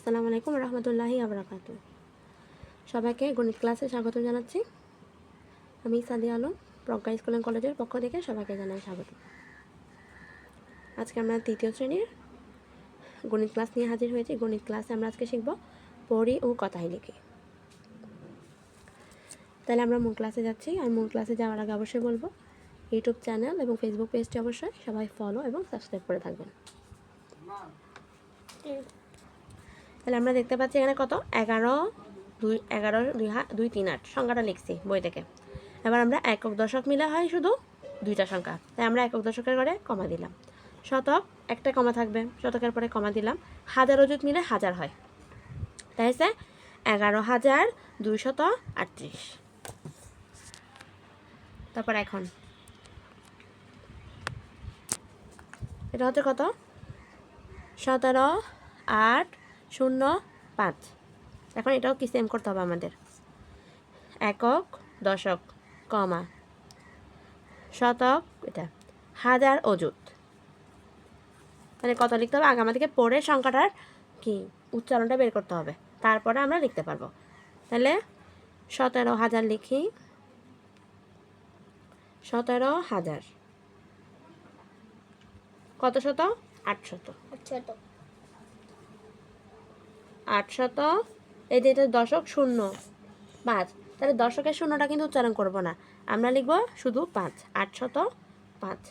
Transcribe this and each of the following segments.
আসসালামু আলাইকুম রহমতুল্লাহি আবরাকাতু। সবাইকে গণিত ক্লাসে স্বাগত জানাচ্ছি। আমি সাদিয়া আলম, প্রজ্ঞা স্কুল অ্যান্ড কলেজের পক্ষ থেকে সবাইকে জানাই স্বাগত। আজকে আমরা তৃতীয় শ্রেণীর গণিত ক্লাস নিয়ে হাজির হয়েছি। গণিত ক্লাসে আমরা আজকে শিখব পড়ি ও কথায় লিখি। তাহলে আমরা মূল ক্লাসে যাচ্ছি। আর মূল ক্লাসে যাওয়ার আগে অবশ্যই বলবো, ইউটিউব চ্যানেল এবং ফেসবুক পেজটি অবশ্যই সবাই ফলো এবং সাবস্ক্রাইব করে থাকবেন। তাহলে আমরা দেখতে পাচ্ছি এখানে কত 11 2 3 8 সংখ্যাটা লিখছি বই থেকে। এবার আমরা একক দশক মিলে হয় শুধু দুইটা সংখ্যা, তাই আমরা একক দশকের ঘরে কমা দিলাম। শতক একটা কমা থাকবে, শতকের পরে কমা দিলাম। হাজার অযুত মিলে হাজার হয়, তাই হচ্ছে 11,238। তারপর এখন এটা হচ্ছে কত 17,805। এখন এটাও কি সেম করতে হবে আমাদের, একক দশক কমা শতক, এটা হাজার অযুত। মানে কত লিখতে হবে আগে আমাদেরকে পড়ে সংখ্যাটার কি উচ্চারণটা বের করতে হবে, তারপরে আমরা লিখতে পারবো। তাহলে 17,000 লিখি, 17,000 কত শত 800, 800 এই যে এটা দশক 0,5, তাহলে দশকের শূন্যটা কিন্তু উচ্চারণ করব না, আমরা লিখব শুধু 5, 805।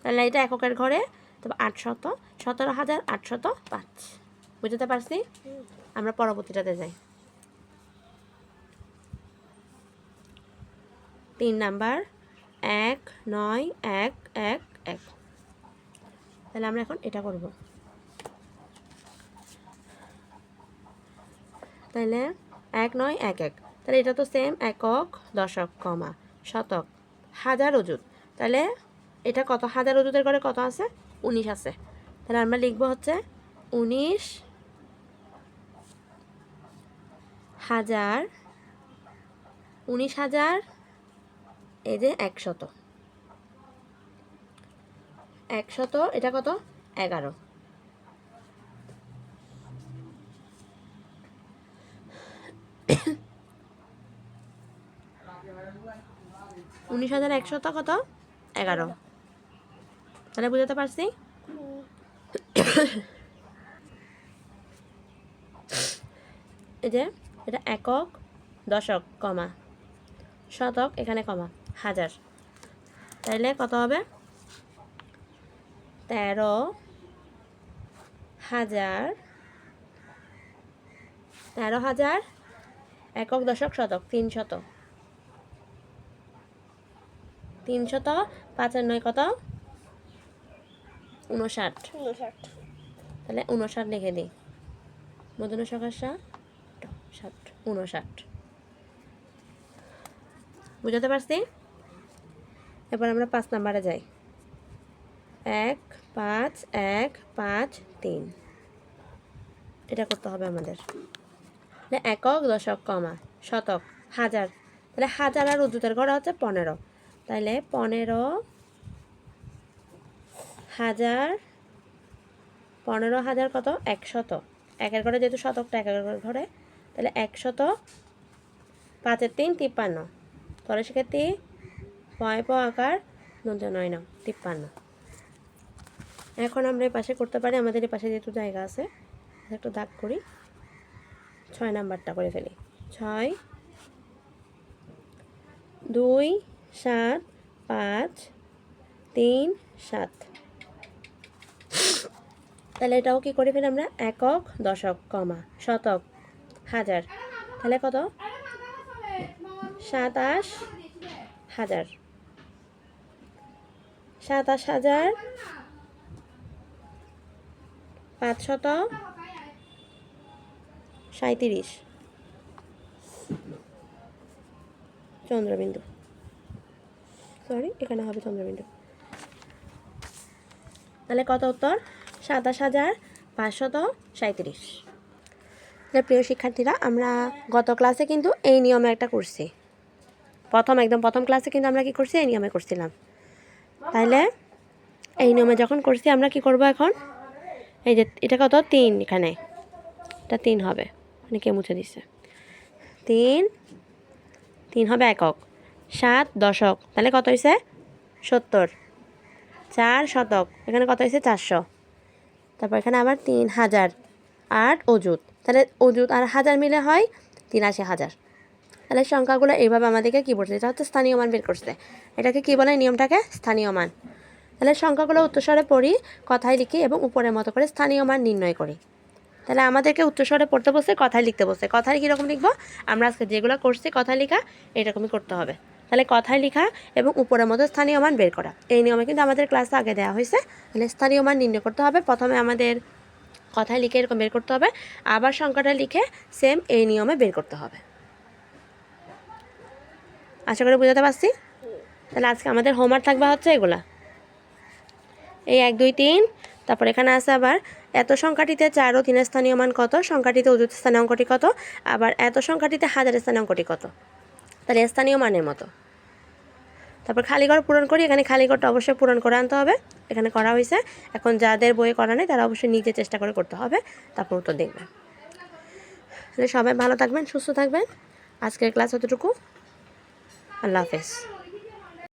তাহলে এটা এককের ঘরে, তবে 17,805। বুঝতে পারছি? আমরা পরবর্তীটাতে যাই। 3 নাম্বার 191111। তাহলে আমরা এখন এটা করব। তাহলে 1911, তাহলে এটা তো সেম, একক দশক কমা শতক হাজার অযুত। তাহলে এটা কত হাজার অযুতের ঘরে কত আছে 19 আছে, তাহলে আমরা লিখব হচ্ছে 19,000, 19,000 এই যে 100, 100 এটা কত 11, 19,100 কত 11। তাহলে বুঝতে পারছি? এই যে এটা একক দশক কমা শতক, এখানে কমা হাজার, তাইলে কত হবে 13,000, 13,000 একক দশক শতক 300, 300 55 কত 59, তাহলে 59 লিখে দিই, মধ্যন সংখ্যা 59। বুঝতে পারছি? এবার আমরা 5 নাম্বারে যাই। 15153 এটা করতে হবে আমাদের। একক দশক কমা শতক হাজার, তাহলে হাজার আর অযুতের ঘরে হচ্ছে 15, তাহলে 15,000 কত 100, একের ঘরে যেহেতু শতকটা একের ঘরে, তাহলে 100 5 3 53, তাহলে সেক্ষেত্রে পয় আকার 9 53। এখন আমরা এই পাশে করতে পারি, আমাদের এই পাশে যেহেতু জায়গা আছে একটু দাগ করি, 6 নাম্বারটা করে ফেলি। 6 2 7 5 3 7, তাহলে এটাও কি করে ফেলি আমরা, একক দশক কমা শতক হাজার, তাহলে কত 27,000, 27,537 চন্দ্রবিন্দু, সরি এখানে হবে চন্দ্রবিন্দু। তাহলে কত উত্তর 27,537। প্রিয় শিক্ষার্থীরা, আমরা গত ক্লাসে কিন্তু এই নিয়মে একটা করছি, প্রথম ক্লাসে কিন্তু আমরা কি করছি এই নিয়মে করছিলাম। তাহলে এই নিয়মে যখন করছি আমরা কি করব, এখন এই যে এটা কত 3, এখানে এটা 3 হবে, মানে কে মুছে দিছে, 3 হবে একক, 7 দশক, তাহলে কত হয়েছে 70, 4 শতক, এখানে কত হয়েছে 400, তারপর এখানে আবার 3000, 8 অযুত, তাহলে অযুত আর হাজার মিলে হয় 83,000। তাহলে সংখ্যাগুলো এইভাবে আমাদেরকে কী বলছে, এটা হচ্ছে স্থানীয় মান বের করছে। এটাকে কী বলে, নিয়মটাকে স্থানীয় মান। তাহলে সংখ্যাগুলো উচ্চস্বরে পড়ি, কথায় লিখি এবং উপরের মতো করে স্থানীয় মান নির্ণয় করি। তাহলে আমাদেরকে উচ্চস্বরে পড়তে বসে, কথায় লিখতে বসে। কথায় কীরকম লিখবো, আমরা আজকে যেগুলো করছি কথায় লেখা এরকমই করতে হবে। তাহলে কথায় লেখা এবং উপরের মতো স্থানীয় মান বের করা, এই নিয়মে কিন্তু আমাদের ক্লাসে আগে দেওয়া হয়েছে। তাহলে স্থানীয় মান নির্ণয় করতে হবে, প্রথমে আমাদের কথায় লিখে এরকম বের করতে হবে, আবার সংখ্যাটা লিখে সেম এই নিয়মে বের করতে হবে। আশা করি বুঝাতে পারছি। তাহলে আজকে আমাদের হোমওয়ার্ক থাকবে হচ্ছে এগুলা, এই 1 2 3, তারপর এখানে আছে আবার এত সংখ্যাটিতে 4 ও 3 স্থানীয় মান কত, সংখ্যাটিতে অযুত স্থানীয় অঙ্কটি কত, আবার এত সংখ্যাটিতে হাজার স্থানীয় অঙ্কটি কত, তাহলে স্থানীয় মানের মতো। তারপর খালিঘর পূরণ করি, এখানে খালিঘরটা অবশ্যই পূরণ করে আনতে হবে, এখানে করা হয়েছে। এখন যাদের বইয়ে করা নেই তারা অবশ্যই নিজে চেষ্টা করে করতে হবে, তারপর উত্তর দেখবেন। তাহলে সবাই ভালো থাকবেন, সুস্থ থাকবেন। আজকের ক্লাস অতটুকু, আল্লাহ হাফেজ।